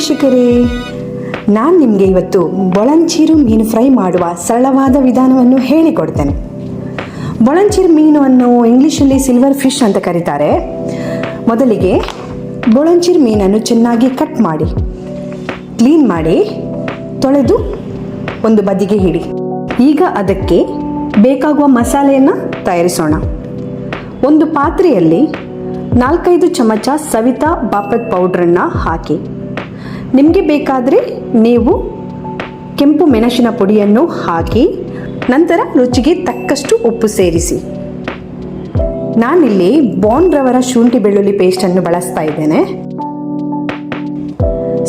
ವೀಕ್ಷಕರೇ, ನಾನು ನಿಮಗೆ ಇವತ್ತು ಬೊಳಂಚೀರು ಮೀನು ಫ್ರೈ ಮಾಡುವ ಸರಳವಾದ ವಿಧಾನವನ್ನು ಹೇಳಿಕೊಡ್ತೇನೆ. ಬೊಳಂಚೀರು ಮೀನನ್ನು ಇಂಗ್ಲೀಷಲ್ಲಿ ಸಿಲ್ವರ್ ಫಿಶ್ ಅಂತ ಕರೀತಾರೆ. ಮೊದಲಿಗೆ ಬೊಳಂಚೀರು ಮೀನನ್ನು ಚೆನ್ನಾಗಿ ಕಟ್ ಮಾಡಿ, ಕ್ಲೀನ್ ಮಾಡಿ, ತೊಳೆದು ಒಂದು ಬದಿಗೆ ಇಡಿ. ಈಗ ಅದಕ್ಕೆ ಬೇಕಾಗುವ ಮಸಾಲೆಯನ್ನು ತಯಾರಿಸೋಣ. ಒಂದು ಪಾತ್ರೆಯಲ್ಲಿ 4-5 ಚಮಚ ಸವಿತಾ ಬಾಪತ್ ಪೌಡ್ರನ್ನು ಹಾಕಿ, ನಿಮಗೆ ಬೇಕಾದರೆ ನೀವು ಕೆಂಪು ಮೆಣಸಿನ ಪುಡಿಯನ್ನು ಹಾಕಿ, ನಂತರ ರುಚಿಗೆ ತಕ್ಕಷ್ಟು ಉಪ್ಪು ಸೇರಿಸಿ. ನಾನಿಲ್ಲಿ ಬಾಂಡ್ ರವರ ಶುಂಠಿ ಬೆಳ್ಳುಳ್ಳಿ ಪೇಸ್ಟನ್ನು ಬಳಸ್ತಾ ಇದ್ದೇನೆ.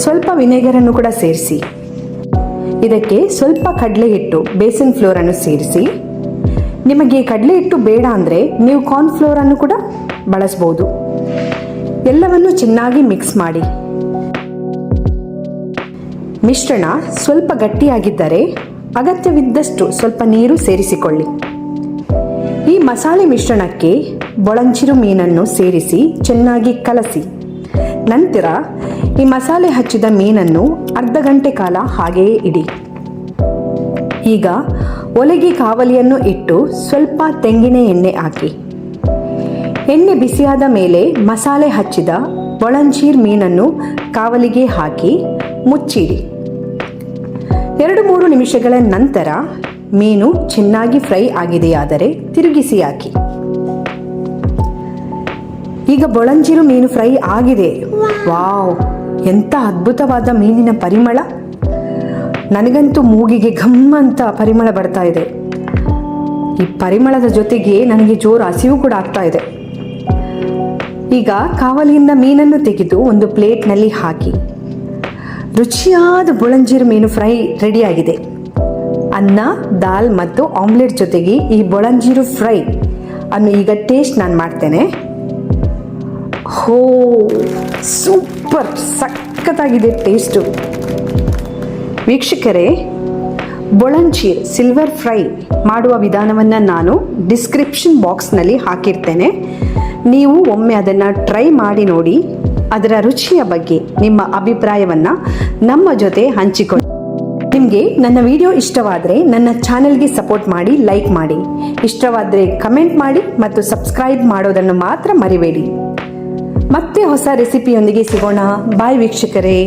ಸ್ವಲ್ಪ ವಿನೆಗರನ್ನು ಕೂಡ ಸೇರಿಸಿ. ಇದಕ್ಕೆ ಸ್ವಲ್ಪ ಕಡಲೆ ಹಿಟ್ಟು, ಬೇಸನ್ ಫ್ಲೋರನ್ನು ಸೇರಿಸಿ. ನಿಮಗೆ ಕಡಲೆ ಹಿಟ್ಟು ಬೇಡ ಅಂದರೆ ನೀವು ಕಾರ್ನ್ಫ್ಲೋರನ್ನು ಕೂಡ ಬಳಸ್ಬೋದು. ಎಲ್ಲವನ್ನು ಚೆನ್ನಾಗಿ ಮಿಕ್ಸ್ ಮಾಡಿ. ಮಿಶ್ರಣ ಸ್ವಲ್ಪ ಗಟ್ಟಿಯಾಗಿದ್ದರೆ ಅಗತ್ಯವಿದ್ದಷ್ಟು ಸ್ವಲ್ಪ ನೀರು ಸೇರಿಸಿಕೊಳ್ಳಿ. ಈ ಮಸಾಲೆ ಮಿಶ್ರಣಕ್ಕೆ ಬೊಳಂಚೀರು ಮೀನನ್ನು ಸೇರಿಸಿ ಚೆನ್ನಾಗಿ ಕಲಸಿ. ನಂತರ ಈ ಮಸಾಲೆ ಹಚ್ಚಿದ ಮೀನನ್ನು ಅರ್ಧ ಗಂಟೆ ಕಾಲ ಹಾಗೆಯೇ ಇಡಿ. ಈಗ ಒಲೆಗೆ ಕಾವಲಿಯನ್ನು ಇಟ್ಟು ಸ್ವಲ್ಪ ತೆಂಗಿನ ಎಣ್ಣೆ ಹಾಕಿ. ಎಣ್ಣೆ ಬಿಸಿಯಾದ ಮೇಲೆ ಮಸಾಲೆ ಹಚ್ಚಿದ ಬೊಳಂಚೀರು ಮೀನನ್ನು ಕಾವಲಿಗೆ ಹಾಕಿ ಮುಚ್ಚಿಡಿ. 2-3 ನಿಮಿಷಗಳ ನಂತರ ಮೀನು ಚೆನ್ನಾಗಿ ಫ್ರೈ ಆಗಿದೆಯಾದರೆ ತಿರುಗಿಸಿ ಹಾಕಿ. ಈಗ ಬೊಳಂಚೀರು ಮೀನು ಫ್ರೈ ಆಗಿದೆ. ವಾವ್, ಎಂಥ ಅದ್ಭುತವಾದ ಮೀನಿನ ಪರಿಮಳ! ನನಗಂತೂ ಮೂಗಿಗೆ ಘಮ್ ಅಂತ ಪರಿಮಳ ಬರ್ತಾ ಇದೆ. ಈ ಪರಿಮಳದ ಜೊತೆಗೆ ನನಗೆ ಜೋರು ಹಸಿವು ಕೂಡ ಆಗ್ತಾ ಇದೆ. ಈಗ ಕಾವಲಿಯಿಂದ ಮೀನನ್ನು ತೆಗೆದು ಒಂದು ಪ್ಲೇಟ್ನಲ್ಲಿ ಹಾಕಿ. ರುಚಿಯಾದ ಬೊಳಂಚೀರು ಮೀನು ಫ್ರೈ ರೆಡಿಯಾಗಿದೆ. ಅನ್ನ, ದಾಲ್ ಮತ್ತು ಆಮ್ಲೆಟ್ ಜೊತೆಗೆ ಈ ಬೊಳಂಚೀರು ಫ್ರೈ ಅನ್ನು ಈಗ ಟೇಸ್ಟ್ ನಾನು ಮಾಡ್ತೇನೆ. ಹೋ, ಸೂಪರ್, ಸಖತ್ತಾಗಿದೆ ಟೇಸ್ಟು. ವೀಕ್ಷಕರೇ, ಬೊಳಂಚೀರು ಸಿಲ್ವರ್ ಫ್ರೈ ಮಾಡುವ ವಿಧಾನವನ್ನು ನಾನು ಡಿಸ್ಕ್ರಿಪ್ಷನ್ ಬಾಕ್ಸ್ನಲ್ಲಿ ಹಾಕಿರ್ತೇನೆ. ನೀವು ಒಮ್ಮೆ ಅದನ್ನು ಟ್ರೈ ಮಾಡಿ ನೋಡಿ. ಅದರ ರುಚಿಯ ಬಗ್ಗೆ ನಿಮ್ಮ ಅಭಿಪ್ರಾಯವನ್ನು ನಮ್ಮ ಜೊತೆ ಹಂಚಿಕೊಳ್ಳಿ. ನಿಮಗೆ ನನ್ನ ವಿಡಿಯೋ ಇಷ್ಟವಾದರೆ ನನ್ನ ಚಾನೆಲ್ಗೆ ಸಪೋರ್ಟ್ ಮಾಡಿ, ಲೈಕ್ ಮಾಡಿ. ಇಷ್ಟವಾದರೆ ಕಮೆಂಟ್ ಮಾಡಿ ಮತ್ತು ಸಬ್ಸ್ಕ್ರೈಬ್ ಮಾಡೋದನ್ನು ಮಾತ್ರ ಮರಿಬೇಡಿ. ಮತ್ತೆ ಹೊಸ ರೆಸಿಪಿಯೊಂದಿಗೆ ಸಿಗೋಣ. ಬಾಯ್ ವೀಕ್ಷಕರೇ.